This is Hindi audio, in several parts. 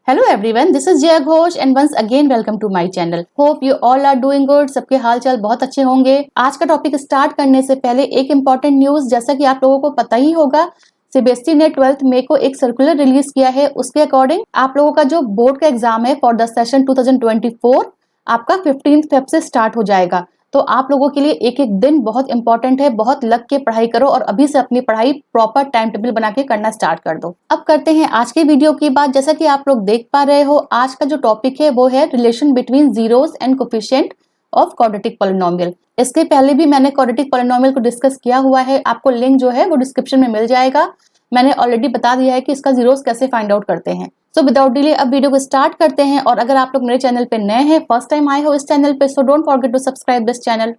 Hello everyone, this is Jaya Ghosh and once again welcome to my channel. Hope you all are doing good. सबके हाल चाल बहुत अच्छे होंगे। आज का टॉपिक स्टार्ट करने से पहले एक इम्पॉर्टेंट न्यूज, जैसा कि आप लोगों को पता ही होगा, सीबीएसई ने 12th मई को एक सर्कुलर रिलीज किया है। उसके अकॉर्डिंग आप लोगों का जो बोर्ड का एग्जाम है फॉर द सेशन 2024 आपका 15 फेब से स्टार्ट हो जाएगा। तो आप लोगों के लिए एक एक दिन बहुत इंपॉर्टेंट है, बहुत लग के पढ़ाई करो और अभी से अपनी पढ़ाई प्रॉपर टाइम टेबल बना के करना स्टार्ट कर दो। अब करते हैं आज के वीडियो की बात। जैसा कि आप लोग देख पा रहे हो, आज का जो टॉपिक है वो है relation between zeros and coefficient of quadratic polynomial. इसके पहले भी मैंने क्वाड्रेटिक पॉलिनोमियल को डिस्कस किया हुआ है, आपको लिंक जो है वो डिस्क्रिप्शन में मिल जाएगा। मैंने ऑलरेडी बता दिया है कि इसका जीरोस कैसे फाइंड आउट करते हैं। सो विदाउट डिले अब वीडियो को स्टार्ट करते हैं। और अगर आप लोग मेरे चैनल पे नए हैं, फर्स्ट टाइम आए हो इस चैनल पे, so don't forget to subscribe this channel.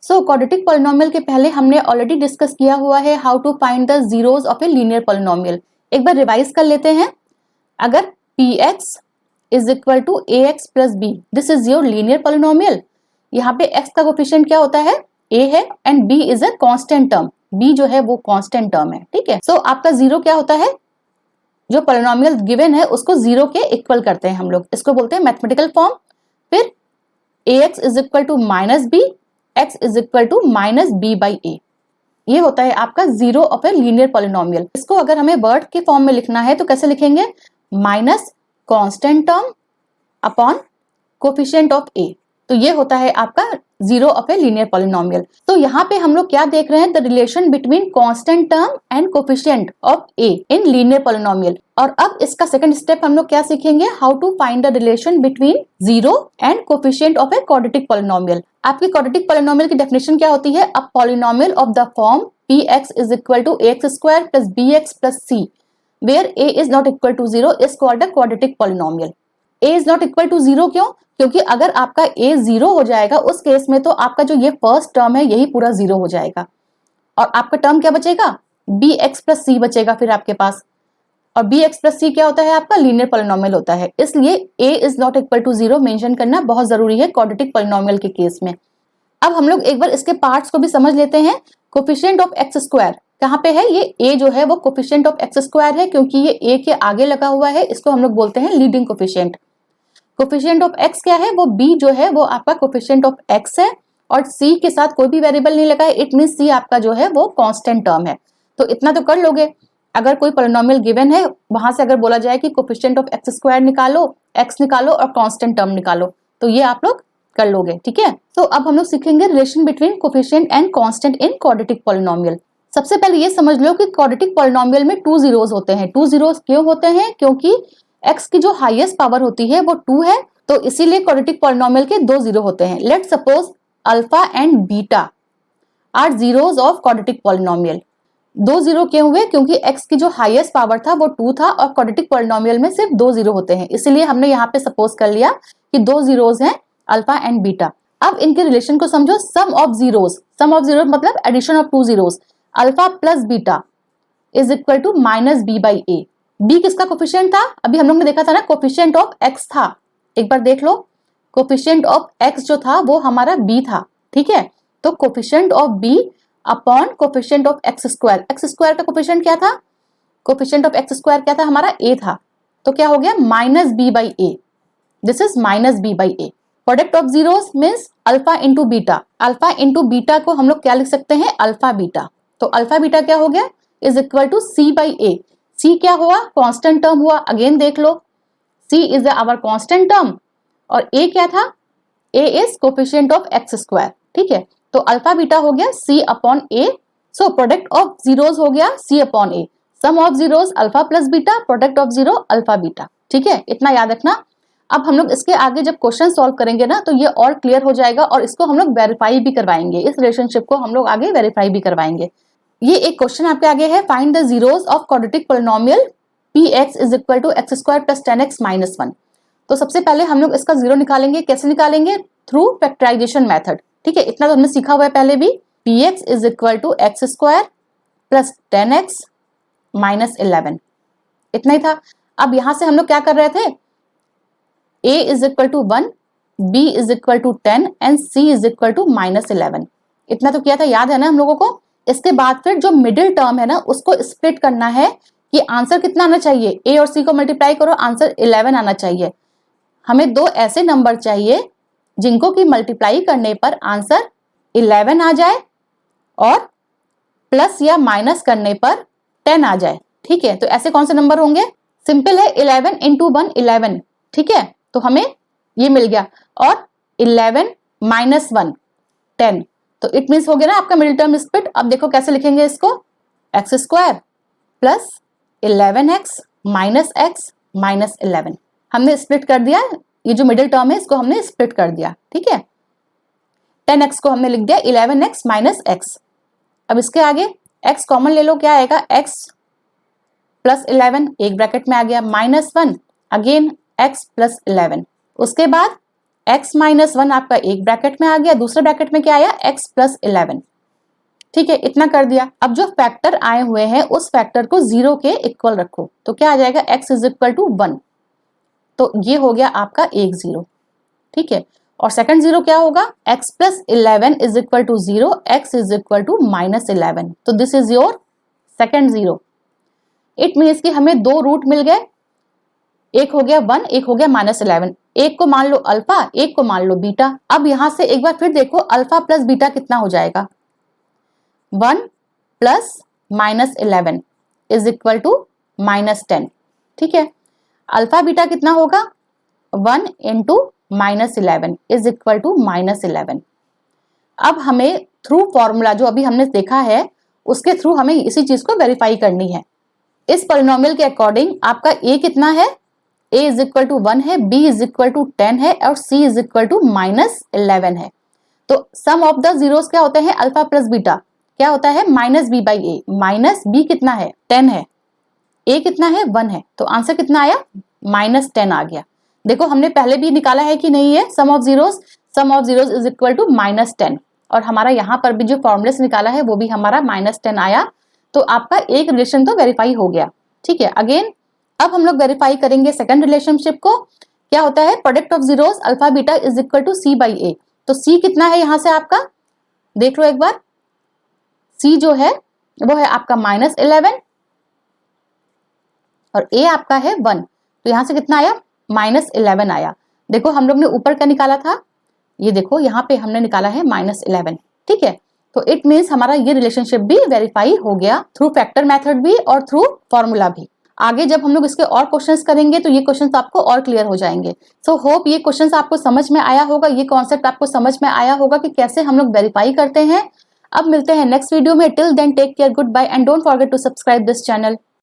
So quadratic polynomial के पहले हमने ऑलरेडी डिस्कस किया हुआ है how to find the zeros of a linear polynomial. एक बार रिवाइज कर लेते हैं। अगर px is equal to ax plus b, this is your linear polynomial. यहाँ पे x का कोफिशिएंट क्या होता है, a है, and b is a constant term, b जो है वो कांस्टेंट टर्म है, ठीक है। सो आपका जीरो क्या होता है, जो पॉलिनोमियल गिवन है उसको जीरो के इक्वल करते हैं हम लोग, इसको बोलते हैं मैथमेटिकल फॉर्म। फिर ax is equal to minus B, x is equal to minus B by A, ये होता है आपका zero of a linear polynomial. इसको अगर हमें वर्ड के फॉर्म में लिखना है तो कैसे लिखेंगे, minus constant term upon coefficient of A. तो ये होता है आपका zero of a linear polynomial. तो यहाँ पे हम लोग क्या देख रहे हैं, the relation between constant term and coefficient of A in linear polynomial. और अब इसका सेकंड स्टेप हम लोग क्या सीखेंगे, how to find the relation between zero and coefficient of a quadratic polynomial. आपकी क्वाड्रेटिक पॉलिनोमियल की डेफिनेशन क्या होती है, a polynomial of the form px is equal to ax square plus bx plus c where a is not equal to zero is called a quadratic polynomial. a is not equal to zero क्यों, क्योंकि अगर आपका a जीरो हो जाएगा उस केस में तो आपका जो ये फर्स्ट टर्म है यही पूरा जीरो हो जाएगा और आपका टर्म क्या बचेगा, bx प्लस c बचेगा फिर आपके पास। और bx प्लस c क्या होता है, आपका लीनियर पॉलिनोमियल होता है, इसलिए a is not equal to zero mention करना बहुत जरूरी है क्वाड्रेटिक पॉलिनोमियल के केस में। अब हम लोग एक बार इसके पार्ट्स को भी समझ लेते हैं। कोफिशिएंट ऑफ एक्स स्क्वायर कहाँ पे है, ये a जो है वो कोफिशिएंट ऑफ एक्स स्क्वायर है, क्योंकि ये a के आगे लगा हुआ है, इसको हम लोग बोलते हैं leading coefficient. Coefficient of x क्या है, वो b जो है वो आपका कोफिशिएंट ऑफ x है, और c के साथ कोई भी वेरिएबल नहीं लगा है, इट मीन c आपका जो है वो कांस्टेंट टर्म है। तो इतना तो कर लोगे। अगर कोई पॉलिनोमियल गिवन है, वहां से अगर बोला जाए कि कोफिशिएंट ऑफ एक्स स्क्वायर निकालो, x निकालो और कांस्टेंट टर्म निकालो, तो ये आप लोग कर लोगे, ठीक है। तो अब हम लोग सीखेंगे relation between coefficient and constant in quadratic polynomial. सबसे पहले ये समझ लो कि क्वाड्रेटिक पॉलिनोमियल में टू जीरोस होते हैं। टू जीरोस क्यों होते हैं, क्योंकि x की जो हाईएस्ट पावर होती है वो 2 है, तो इसीलिए क्वाड्रेटिक पॉलिनोमियल के दो जीरो होते हैं। Let suppose alpha and beta are zeros of quadratic polynomial. दो जीरो क्यों हुए, क्योंकि x की जो हाईएस्ट पावर था वो 2 था और क्वाड्रेटिक पॉलिनोमियल में सिर्फ दो जीरो होते हैं, इसीलिए हमने यहाँ पे सपोज कर लिया कि दो जीरोस हैं, अल्फा एंड बीटा। अब इनके रिलेशन को समझो, sum of zeros, sum of zero मतलब addition of two zeros, alpha plus beta is equal to minus B by A. B किसका कोफिशिएंट था, अभी हम लोग ने देखा था ना, कोफिशिएंट ऑफ एक्स था। एक बार देख लो, कोफिशिएंट ऑफ एक्स जो था वो हमारा बी था, ठीक है। तो coefficient of b upon coefficient of x square का कोफिशिएंट क्या था, कोफिशिएंट ऑफ एक्स स्क्वायर क्या था हमारा, ए था, तो क्या हो गया minus B by A, this is minus B by A. Product of zeros means alpha into beta, alpha into beta को हम लोग क्या लिख सकते हैं, अल्फा बीटा। तो अल्फा बीटा क्या हो गया, is equal to c by ए। सी क्या हुआ, कांस्टेंट टर्म हुआ, अगेन देख लो, सी इज आवर कांस्टेंट टर्म और ए क्या था, ए is coefficient of x square, ठीक है। तो अल्फा बीटा हो गया c upon a. So product of zeros हो गया c upon a, sum of zeros alpha plus beta, product of zero alpha beta, ठीक है, इतना याद रखना। अब हम लोग इसके आगे जब क्वेश्चन सॉल्व करेंगे ना तो ये और क्लियर हो जाएगा और इसको हम लोग वेरीफाई भी करवाएंगे, इस रिलेशनशिप को हम लोग आगे वेरीफाई भी करवाएंगे। ये एक क्वेश्चन आपके आगे है, find the zeros of quadratic polynomial px is equal to x square plus 10x minus 1। तो सबसे पहले हम लोग इसका जीरो निकालेंगे, कैसे निकालेंगे, थ्रू फैक्टराइजेशन मेथड, ठीक है। इतना तो हमने सीखा हुआ है पहले भी, px is equal to x square plus 10x minus 11, इतना ही था। अब यहां से हम लोग क्या कर रहे थे, a is equal to 1, b is equal to 10 and c is equal to minus 11, इतना तो किया था, याद है ना हम लोगों को। इसके बाद फिर जो मिडिल टर्म है ना उसको स्प्लिट करना है कि आंसर कितना आना चाहिए, ए और सी को मल्टीप्लाई करो, आंसर 11 आना चाहिए। हमें दो ऐसे नंबर चाहिए जिनको की मल्टीप्लाई करने पर आंसर 11 आ जाए और प्लस या माइनस करने पर 10 आ जाए। ठीक है, तो ऐसे कौन से नंबर होंगे? सिंपल है, 11 इंटू 1 11। ठीक है, तो हमें ये मिल गया। और 11 माइनस 1 10, तो इट मीन्स हो गया ना आपका मिडिल टर्म स्प्लिट। अब देखो कैसे लिखेंगे इसको, x square plus 11x minus x minus 11। हमने स्प्लिट कर दिया, ये जो मिडिल टर्म है इसको हमने स्प्लिट कर दिया। ठीक है, 10x को हमने लिख दिया 11x माइनस एक्स। अब इसके आगे x कॉमन ले लो, क्या आएगा, x प्लस 11 एक ब्रैकेट में आ गया, माइनस 1 अगेन x प्लस 11। उसके बाद x माइनस 1 आपका एक ब्रैकेट में आ गया, दूसरे ब्रैकेट में क्या आया, x प्लस 11। ठीक है, इतना कर दिया। अब जो फैक्टर आए हुए हैं उस फैक्टर को 0 के इक्वल रखो, तो क्या आ जाएगा, x इज इक्वल टू 1। तो ये हो गया आपका एक 0। ठीक है, और सेकंड 0 क्या होगा, x plus 11 is equal to 0, x is equal to minus 11। तो this is your second 0। It means कि हमें दो रूट मिल गए, एक हो गया 1, एक हो गया माइनस 11। एक को मान लो अल्फा, एक को मान लो बीटा। अब यहां से एक बार फिर देखो, अल्फा प्लस बीटा कितना हो जाएगा, 1 plus minus 11 is equal to minus 10। ठीक है, अल्फा बीटा कितना होगा, 1 into minus 11 is equal to minus 11। अब हमें थ्रू फॉर्मूला जो अभी हमने देखा है उसके थ्रू हमें इसी चीज को वेरीफाई करनी है। इस पॉलिनोमियल के अकॉर्डिंग आपका a कितना है, a इज इक्वल टू 1 है, b इज इक्वल टू 10 है और c is equal to minus 11 है। तो सम ऑफ द जीरोस क्या होते हैं, अल्फा प्लस बीटा क्या होता है, minus b by A. Minus b कितना है, 10 है, a कितना है, 1 है, तो आंसर कितना आया, माइनस 10 आ गया। देखो हमने पहले भी निकाला है कि नहीं है, sum of zeros is equal to minus 10, और हमारा यहाँ पर भी जो फॉर्मूले से निकाला है वो भी हमारा माइनस 10 आया। तो आपका एक रिलेशन तो वेरीफाई हो गया। ठीक है, अगेन अब हम लोग वेरीफाई करेंगे सेकंड रिलेशनशिप को। क्या होता है, product of zeros alpha beta is equal to c by a. तो सी कितना है यहां से आपका, देख लो एक बार, सी जो है वो है आपका माइनस 11 और ए आपका है 1। तो यहां से कितना आया, माइनस 11 आया। देखो हम लोग ने ऊपर का निकाला था, ये देखो यहाँ पे हमने निकाला है माइनस 11। ठीक है, तो इट मीन्स हमारा ये रिलेशनशिप भी वेरीफाई हो गया थ्रू फैक्टर मेथड भी और थ्रू फॉर्मूला भी। आगे जब हम लोग इसके और क्वेश्चंस करेंगे तो ये क्वेश्चंस आपको और क्लियर हो जाएंगे। सो होप ये क्वेश्चंस आपको समझ में आया होगा, ये कॉन्सेप्ट आपको समझ में आया होगा कि कैसे हम लोग वेरीफाई करते हैं। अब मिलते हैं नेक्स्ट वीडियो में, till then take care, good bye and don't forget to subscribe this channel.